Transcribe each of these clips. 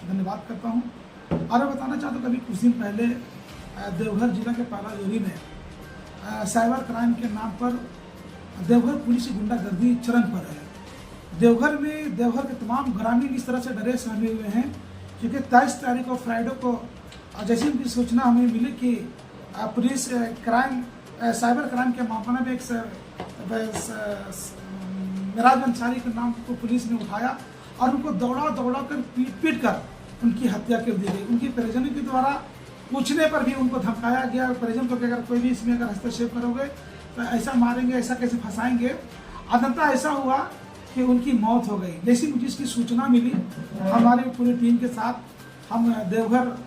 धन्यवाद करता हूँ। और मैं बताना चाहता हूँ कभी कुछ दिन पहले देवघर जिला के पालाजोरी में साइबर क्राइम के नाम पर देवघर पुलिस की गुंडागर्दी चरम पर है। देवघर के तमाम ग्रामीण इस तरह से डरे सहमे हुए हैं क्योंकि 23 तारीख को फ्राइडे को जैसी भी सूचना हमें मिली कि पुलिस साइबर क्राइम के मामले में एक मिराज अंसारी के नाम को पुलिस ने उठाया और उनको दौड़ा कर पीट कर उनकी हत्या कर दी गई। उनकी परिजनों के द्वारा पूछने पर भी उनको धमकाया गया, परिजन को कि अगर कोई भी इसमें अगर हस्तक्षेप करोगे तो ऐसा मारेंगे, ऐसा कैसे फंसाएंगे। अंततः ऐसा हुआ कि उनकी मौत हो गई। जैसी मुझे इसकी सूचना मिली, हमारी पूरी टीम के साथ हम देवघर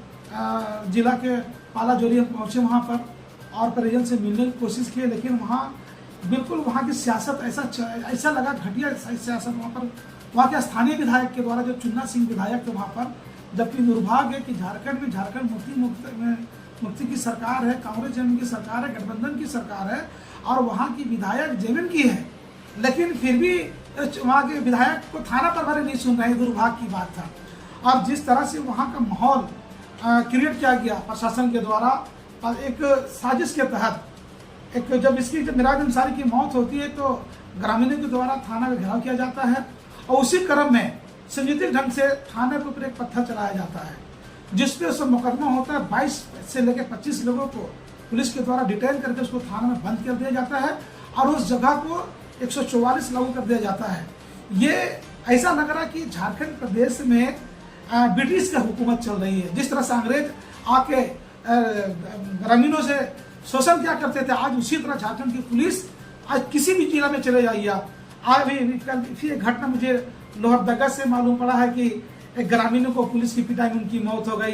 जिला के पालाजोरी पहुँचे वहाँ पर और परिजन से मिलने की कोशिश की, लेकिन वहाँ बिल्कुल वहाँ की सियासत ऐसा लगा घटिया सियासत वहाँ के स्थानीय विधायक के द्वारा, जो चुन्ना सिंह विधायक थे वहाँ पर। जबकि दुर्भाग्य है कि झारखंड मुक्ति की सरकार है, कांग्रेस जेएमएम की सरकार है, गठबंधन की सरकार है और वहाँ की विधायक जेएमएम की है, लेकिन फिर भी वहाँ के विधायक को थाना प्रभारी नहीं सुन रहे। दुर्भाग्य की बात था। और जिस तरह से वहाँ का माहौल क्रिएट किया गया प्रशासन के द्वारा एक साजिश के तहत, जब मिराज अंसारी की मौत होती है तो ग्रामीणों के द्वारा थाना में घेराव किया जाता है और उसी क्रम में संयोजित ढंग से थाने के ऊपर एक पत्थर चलाया जाता है, जिसपे उसका मुकदमा होता है। 22 से लेकर 25 लोगों को पुलिस के द्वारा डिटेन करके उसको थाना में बंद कर दिया जाता है और उस जगह को 144 लागू कर दिया जाता है। ये ऐसा लग रहा है कि झारखंड प्रदेश में ब्रिटिश की हुकूमत चल रही है। जिस तरह से अंग्रेज आके ग्रामीणों से शोषण क्या करते थे, आज उसी तरह झारखंड की पुलिस आज किसी भी जिला में चले जाइए आप। आज भी कल फिर एक घटना मुझे लोहरदगा से मालूम पड़ा है कि एक ग्रामीणों को पुलिस की पिटाई में उनकी मौत हो गई।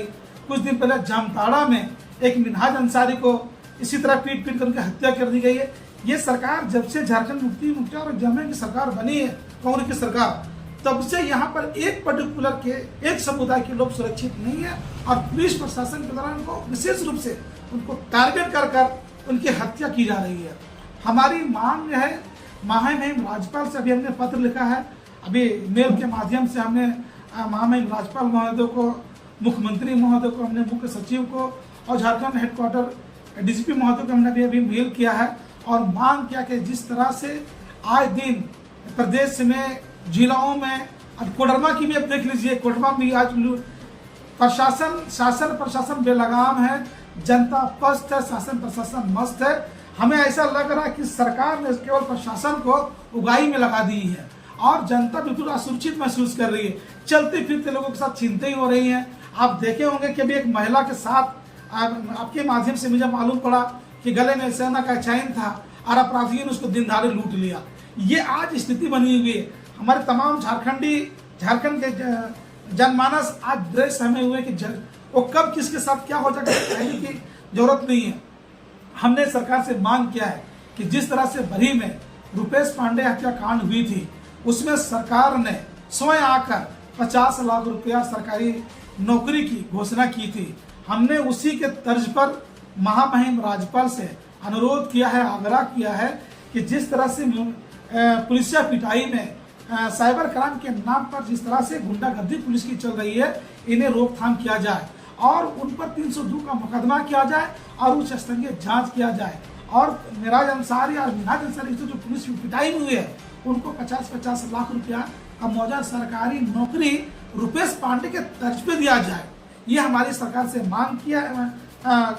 कुछ दिन पहले जामताड़ा में एक मिन्हाज अंसारी को इसी तरह पीट कर उनकी हत्या कर दी गई है। ये सरकार जब से झारखंड मुक्ति और जेएमएम की सरकार बनी है, कांग्रेस की सरकार, तब से यहाँ पर एक पर्टिकुलर के एक समुदाय के लोग सुरक्षित नहीं है और पुलिस प्रशासन के द्वारा उनको विशेष रूप से उनको टारगेट कर उनकी हत्या की जा रही है। हमारी मांग है महामहिम राज्यपाल से, अभी हमने पत्र लिखा है, अभी मेल के माध्यम से हमने महामहिम राज्यपाल महोदय को, मुख्यमंत्री महोदय को, हमने मुख्य सचिव को और झारखंड हेडक्वार्टर डीजीपी महोदय को हमने अभी मेल किया है और मांग किया कि जिस तरह से आए दिन प्रदेश में जिलाओं में, अब कोडरमा की भी अब देख लीजिए, कोडरमा भी आज प्रशासन बेलगाम है, जनता पस्त है, शासन प्रशासन मस्त है। हमें ऐसा लग रहा है कि सरकार ने केवल प्रशासन को उगाही में लगा दी है और जनता बिल्कुल असुरक्षित महसूस कर रही है। चलते फिरते लोगों के साथ चिंताएं हो रही हैं। आप देखे होंगे कि अभी एक महिला के साथ आपके माध्यम से मुझे मालूम पड़ा कि गले में सेना का चैन था और अपराधियों ने उसको दिन दहाड़े लूट लिया। ये आज स्थिति बनी हुई है। हमारे तमाम झारखंड के जनमानस आज डरे सहमे हुए कि वो कब किसके साथ क्या हो जाएगा कहने की जरूरत नहीं है। हमने सरकार से मांग किया है कि जिस तरह से बरी में रुपेश पांडे हत्याकांड हुई थी, उसमें सरकार ने स्वयं आकर 50 लाख रुपया सरकारी नौकरी की घोषणा की थी। हमने उसी के तर्ज पर महामहिम राज्यपाल से अनुरोध किया है, आग्रह किया है कि जिस तरह से पुलिसिया पिटाई में साइबर क्राइम के नाम पर जिस तरह से गुंडागर्दी पुलिस की चल रही है, इन्हें रोकथाम किया जाए और उन पर 302 का मुकदमा किया जाए और उच्च स्तरीय जांच किया जाए और मिराज अंसारी और मिन्हाज अंसारी जो पुलिस की पिटाई हुई है, उनको 50-50 लाख रुपया का मौजूदा सरकारी नौकरी रुपेश पांडे के तर्ज पे दिया जाए। ये हमारी सरकार से मांग किया है,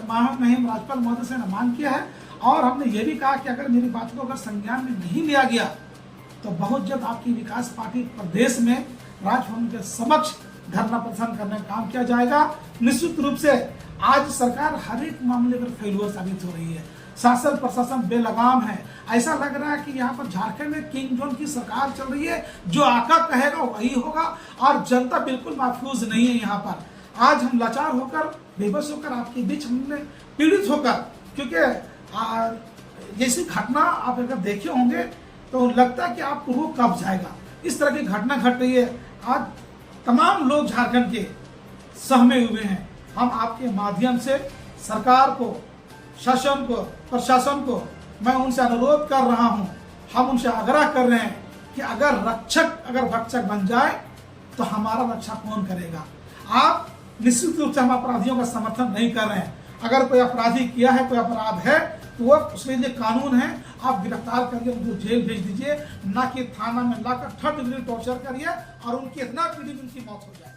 महामहिम राज्यपाल महोदय से मांग किया है और हमने ये भी कहा कि अगर मेरी बात को अगर संज्ञान में नहीं लिया गया तो बहुत जल्द आपकी विकास पार्टी प्रदेश में राजभवन के समक्ष धरना प्रदर्शन करने का काम किया जाएगा। निश्चित रूप से आज सरकार हर एक मामले पर फेलुअर साबित हो रही है, शासन प्रशासन बेलगाम है। ऐसा लग रहा है कि यहाँ पर झारखंड में किंग जोन की सरकार चल रही है, जो आका कहेगा वही होगा और जनता बिल्कुल महफूज नहीं है। यहाँ पर आज हम लाचार होकर, बेबस होकर आपके बीच हमने पीड़ित होकर, क्योंकि जैसी घटना आप अगर देखे होंगे तो लगता है कि आपको वो कब जाएगा। इस तरह की घटना घट रही है। आज तमाम लोग झारखंड के सहमे हुए हैं। हम आपके माध्यम से सरकार को, शासन को, प्रशासन को मैं उनसे अनुरोध कर रहा हूं, हम उनसे आग्रह कर रहे हैं कि अगर भक्षक बन जाए तो हमारा रक्षा कौन करेगा। आप निश्चित रूप से हम अपराधियों का समर्थन नहीं कर रहे हैं। अगर कोई अपराधी किया है, कोई अपराध है, तो वो उसके लिए कानून है, आप गिरफ्तार करिए, उनको जेल भेज दीजिए, ना कि थाना में लाकर थर्ड डिग्री टॉर्चर करिए और उनकी इतना पीड़ित उनकी मौत हो जाए।